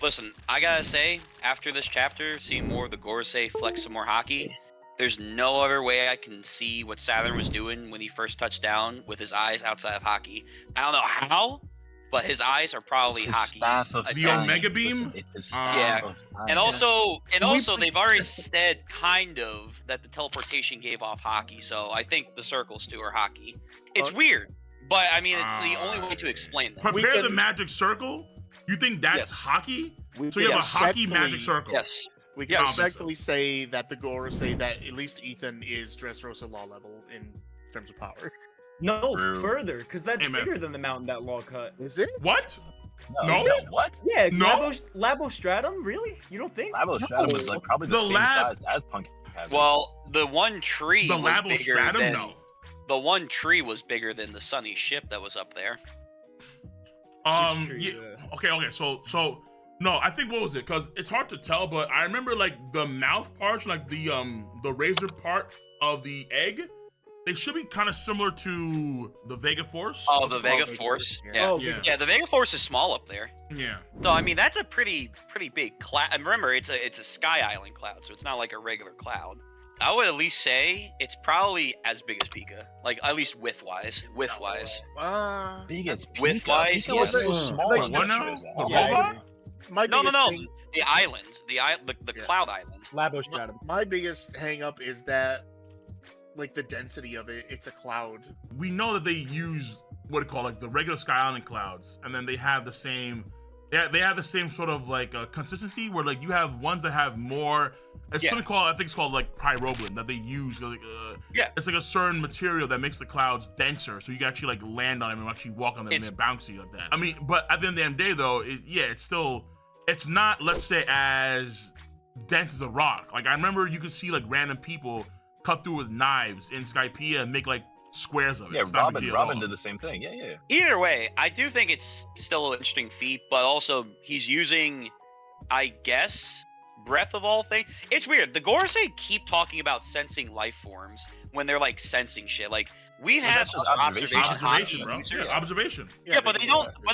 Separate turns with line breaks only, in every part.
Listen, I gotta say, after this chapter, seeing more of the Gorosei flex some more hockey, there's no other way I can see what Saturn was doing when he first touched down with his eyes outside of hockey. I don't know how, but his eyes are probably
It's his
hockey.
staff of
The
science.
Omega Beam?
Listen, it's his staff
Yeah.
of science.
And also,
We-
they've already said kind of that the teleportation gave off hockey, so I think the circles too are hockey. It's weird, but I mean, it's the only way to explain them.
Prepare the
can-
magic circle. You think that's
Yes.
hockey?
We
So you
can
have a hockey magic
respectfully-
circle.
Yes.
We
Yeah,
can
I
don't think
respectfully say that the Goro say that at least Ethan is Dressrosa law level in terms of power.
No,
True.
further, because that's
Hey, man.
bigger than the mountain that law cut.
Is it?
What?
No,
No?
is that what?
Yeah,
No.
Labo Stratum, really? You don't think?
Labo Stratum is like probably the
The
same
lab-
size as Pumpkin Hazard.
Well, the one tree
The
was
Labo
bigger
Stratum?
than
No.
the one tree was bigger than the Sunny ship that was up there.
tree,
Yeah.
yeah.
Okay. So no, I think what was it? Because it's hard to tell, but I remember like the mouth part, like the razor part of the egg. They should be kind of similar to the Vega Force.
Oh, the
It's
Vega
called
Force.
Vega Force,
Yeah.
Oh,
yeah.
Yeah, the Vega Force is small up there.
Yeah.
So I mean, that's a pretty big cloud. And remember, it's a Sky Island cloud, so it's not like a regular cloud. I would at least say it's probably as big as Pika, like at least width-wise. Width-wise.
big as
With
Pika.
wise,
Pika was
yes.
so small.
Like,
in
what now?
pictures.
The
Yeah, I
robot?
My
No,
biggest
no.
thing-
The island, the
Yeah.
cloud island.
Labo Stratum.
My biggest hang up is that, like, the density of it. It's a cloud.
We know that they use what do you call like the regular Sky Island clouds, and then they have the same. They have the same sort of like consistency where like you have ones that have more. It's
Yeah.
something called I think it's called like pyroblin that they use. Like,
Yeah.
It's like a certain material that makes the clouds denser, so you can actually like land on them and actually walk on them
It's-
and they're bouncy like that. I mean, but at the end of the day though, it's still it's not, let's say, as dense as a rock. Like I remember you could see like random people cut through with knives in Skypiea and make like squares of it.
Yeah,
It's not a big deal at
Robin
all.
did the same thing. Yeah.
Either way, I do think it's still an interesting feat, but also he's using, I guess, breath of all things. It's weird. The Gorosei keep talking about sensing life forms when they're like sensing shit. Like we've
Well,
had
that's just
other
observation.
Observation,
hockey
bro.
users.
Yeah, observation.
Yeah, but they don't.
yeah.
But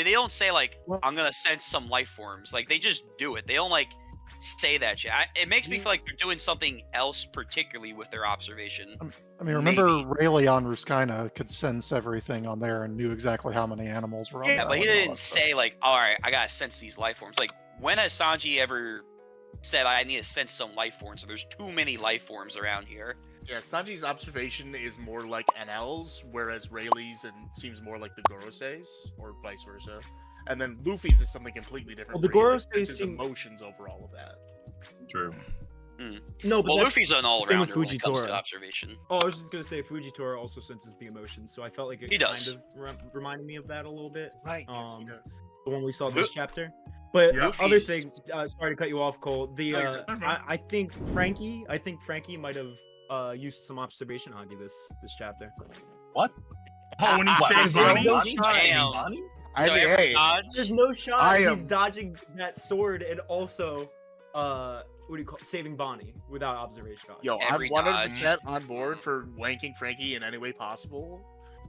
they don't say like
Well-
I'm gonna sense some life forms. Like they just do it. They don't like say that shit. It makes me feel like they're doing something else, particularly with their observation.
I mean, remember
Maybe.
Rayleigh on Ruskina could sense everything on there and knew exactly how many animals were on
Yeah,
the
but he
island and all
didn't
that stuff.
say like, all right, I gotta sense these life forms. Like when has Sanji ever said I need to sense some life forms? So there's too many life forms around here.
Yeah, Sanji's observation is more like NL's, whereas Rayleigh's seems more like the Gorosei's, or vice versa. And then Luffy's is something completely different.
Well, the
where he, like,
Gorosei
senses
seem-
emotions over all of that.
True.
No, but
Well,
that's
Luffy's an all
same with
rounder when it comes to
Fujitora.
observation.
Oh, I was just gonna say Fujitora also senses the emotions, so I felt like it
He does.
kind of reminded me of that a little bit.
Right, yes, he
Um,
does.
The one we saw this
Lu-
chapter. But
Yeah.
the other thing, sorry to cut you off, Cole. The
No, you're good.
I think Frankie might have used some observation hockey this chapter.
What?
Oh, when he
What,
saves
saving
Bonnie?
Bonnie?
Damn.
Saving Bonnie?
I
So
mean,
every
hey,
dodge,
There's no shot.
I
He's
am-
dodging that sword and also what do you call it? Saving Bonnie without observation hockey.
yo, I'm
every
100% on board for wanking Frankie in any way possible.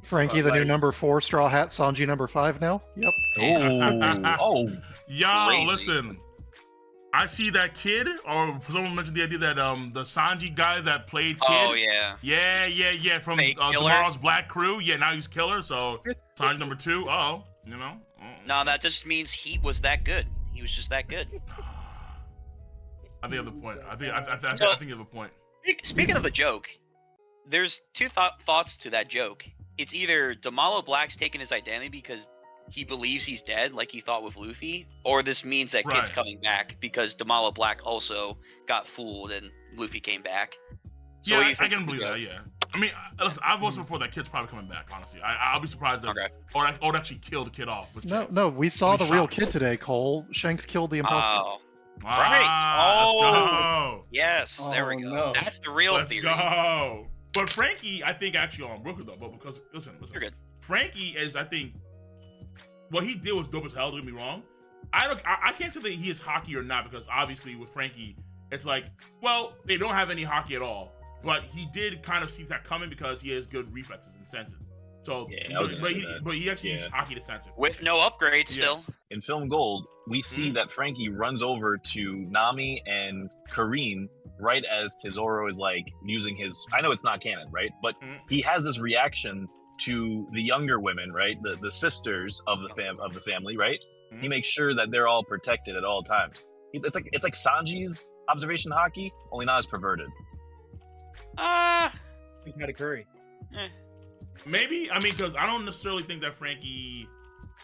Frankie, the new
like-
number 4 straw hat, Sanji number 5 now. Yep.
Oh,
Yo,
Crazy.
listen. I see that kid, or someone mentioned the idea that the Sanji guy that played kid.
oh yeah.
Yeah, from
Fake killer.
Tomorrow's Black Crew. Yeah, now he's killer. So Sanji number 2. Oh, you know.
No, that just means he was that good. He was just that good.
I think I have a point. I think you have a point.
Speaking of a joke, there's two thoughts to that joke. It's either Damalo Black's taking his identity because he believes he's dead, like he thought with Luffy, or this means that Kid's
Right.
coming back because Damalo Black also got fooled and Luffy came back. So
Yeah,
what do you
I
think
can
of the
believe that.
joke?
Yeah. I mean, listen, I've voted before that kid's probably coming back. Honestly, I'll be surprised if
Okay.
or actually kill the kid off. with
No,
chance.
no, we saw
We
the real
shot.
kid today, Cole. Shanks killed the imposter.
Oh,
Ah,
Oh.
let's
yes, there we
Oh,
go.
no.
That's the real
Let's
theory.
go. But Frankie, I think actually on Brooklyn though, but because listen,
You're good.
Frankie is, I think, what he did was dope as hell. Don't get me wrong. I can't say that he is hockey or not because obviously with Frankie, it's like, well, they don't have any hockey at all. But he did kind of see that coming because he has good reflexes and senses. So,
Yeah, I was gonna say that.
but he actually
Yeah.
used hockey to sense it.
With no upgrade
Yeah.
still.
in Film Gold, we see that Frankie runs over to Nami and Kareen right as Tesoro is like using his. I know it's not canon, right? But he has this reaction to the younger women, right? The sisters of the family, right? He makes sure that they're all protected at all times. It's like Sanji's observation hockey, only not as perverted.
We've had a curry.
Maybe, I mean, because I don't necessarily think that Frankie,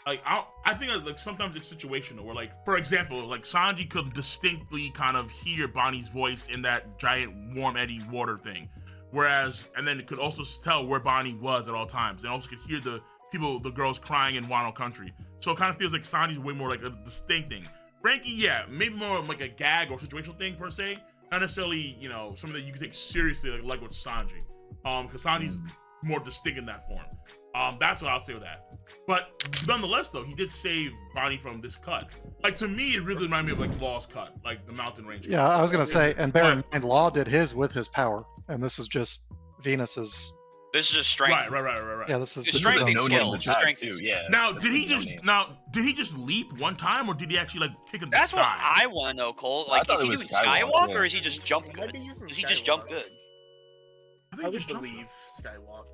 like, I think like sometimes it's situational where, like, for example, like Sanji could distinctly kind of hear Bonnie's voice in that giant warm eddy water thing, whereas, and then it could also tell where Bonnie was at all times, and also could hear the girls crying in Wano Country. So it kind of feels like Sanji's way more like a distinct thing. Frankie, yeah, maybe more like a gag or situational thing per se, not necessarily, you know, something that you can take seriously like with Sanji, because Sanji's more distinct in that form. That's what I'll say with that. But nonetheless, though, he did save Bonnie from this cut. Like, to me, it really reminded me of like Law's cut, like the mountain range.
Yeah, I was gonna say, and bear in mind, Law did his with his power, and this is just Venus's.
This is just strength.
Right.
Yeah, this is
It's
this
strength
is
and
a
skill.
no-name.
Strength
too,
and
yeah.
Now,
That's
did he
a
just leap one time, or did he actually like kick in the
That's
sky?
what I want to know, Cole.
I
Like,
thought
is
it
he doing
was Skywalk,
Skywalk,
yeah.
or is he just jump
He
good?
might be using
Does he just jump
Skywalk.
good?
I
I
think he
would
just jumped.
believe Skywalk.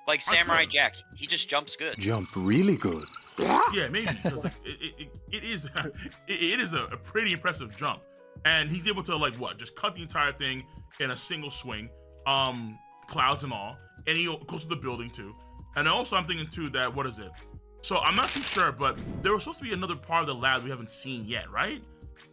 Like
I
Samurai
could.
Jack, he just jumps good.
Jump really good.
Yeah, maybe because like, it is it is a pretty impressive jump, and he's able to like just cut the entire thing in a single swing, clouds and all, and he goes to the building too. And also I'm thinking too that what is it? So I'm not too sure, but there was supposed to be another part of the lab we haven't seen yet, right?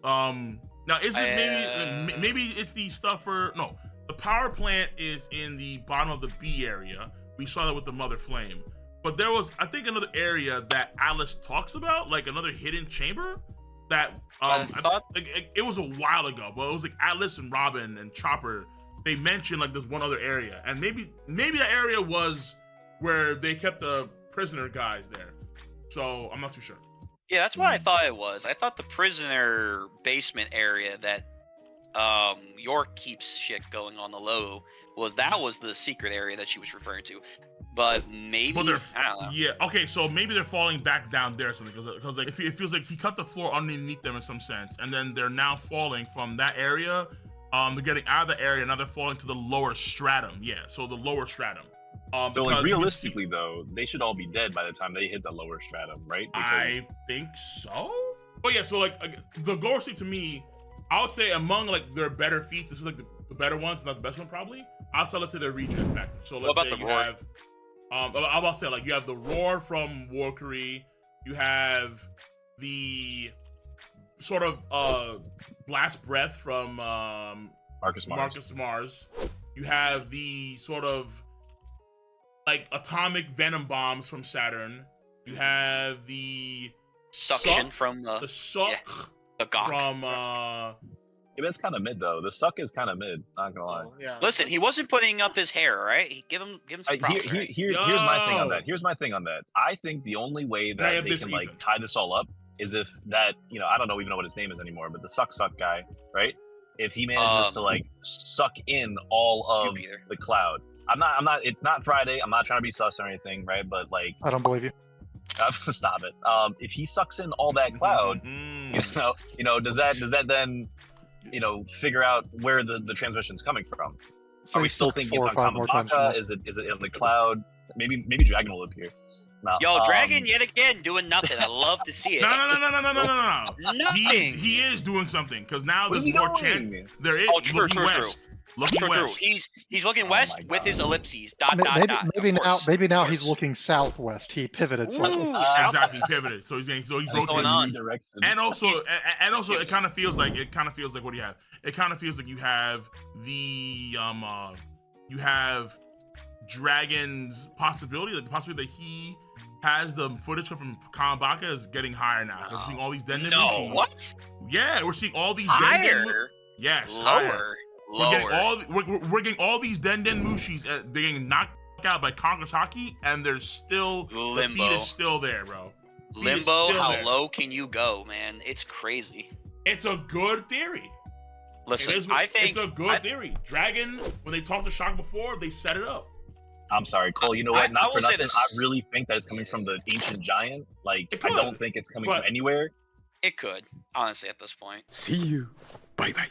Now is it maybe it's the stuff for no? The power plant is in the bottom of the B area. We saw that with the Mother Flame. But there was, I think, another area that Alice talks about, like another hidden chamber that it was a while ago, but it was like Atlas and Robin and Chopper. They mentioned like this one other area, and maybe that area was where they kept the prisoner guys there. So I'm not too sure.
Yeah, that's what I thought it was. I thought the prisoner basement area that York keeps shit going on the low was the secret area that she was referring to. But maybe I don't know.
Yeah, okay, so maybe they're falling back down there or something because like it feels like he cut the floor underneath them in some sense, and then they're now falling from that area. They're getting out of the area, now they're falling to the lower stratum. Yeah, so the lower stratum.
So like realistically though, they should all be dead by the time they hit the lower stratum, right?
I think so. Oh yeah, so like the Gorosei to me, I would say among like their better feats, this is like the better ones, not the best one probably. Outside, let's say their regen factor. So let's
What about
say
the
you
roar?
have, I'm about to say like you have the roar from Warkery, you have the sort of blast breath from
Marcus
Mars. You have the sort of like atomic venom bombs from Saturn. You have the
Suction
suck
from
the suck
the Gok.
from
Yeah, it's kind of mid though. The suck is kind of mid. Not gonna lie.
Oh, yeah.
Listen, he wasn't putting up his hair, right? He give him some props. Right?
Here's my thing on that. Here's my thing on that. I think the only way
I
that
have
they
this
can
reason.
like tie this all up is if that, you know, I don't even know what his name is anymore, but the suck guy, right? If he manages to like suck in all of
Jupiter.
the cloud. I'm not it's not Friday. I'm not trying to be sus or anything, right? But like
I don't believe you.
stop it. If he sucks in all that cloud, you know, does that then, you know, figure out where the transmission's coming from?
So
Are we
he
still
sucks
thinking
4
it's
or
on
5 more times.
Kamabaka? Is it in the cloud? Maybe Dragon will appear. No,
Yo, Dragon yet again doing nothing. I love to see it.
No.
Nothing.
He is doing something because now
What is
there's
he
more chance.
doing?
There is
Oh, true,
looking
true.
west. Looking
True.
west.
He's looking
Oh
west
my
with
God.
his ellipses.
Maybe now
Of
he's
course.
looking southwest. He pivoted slightly.
Ooh,
Exactly, he pivoted. So he's
going
rotating.
on?
Direction.
And also it kind of feels like what do you have? It kind of feels like you have the you have Dragon's possibility, like the possibility that he has the footage from Kamabaka is getting higher now. We're seeing all these Denden
No,
Mushis.
what?
Yeah, we're seeing all these Denden.
Higher?
Yes, higher.
Lower.
We're getting all these Denden Mushis. They're getting knocked out by Congress Hockey, and there's still the
Limbo.
feed is still there, bro. Feed is
Limbo,
still
how
there.
low can you go, man? It's crazy.
It's a good theory.
Listen,
It is,
I think
it's a good theory. Dragon, when they talked to Shock before, they set it up.
I'm sorry, Cole. You know
I
what? Not
will
for
say
nothing.
this.
I really think that it's coming from the ancient giant. Like,
It
I
could,
don't think it's coming from
but-
anywhere.
It could, honestly, at this point.
See you. Bye bye.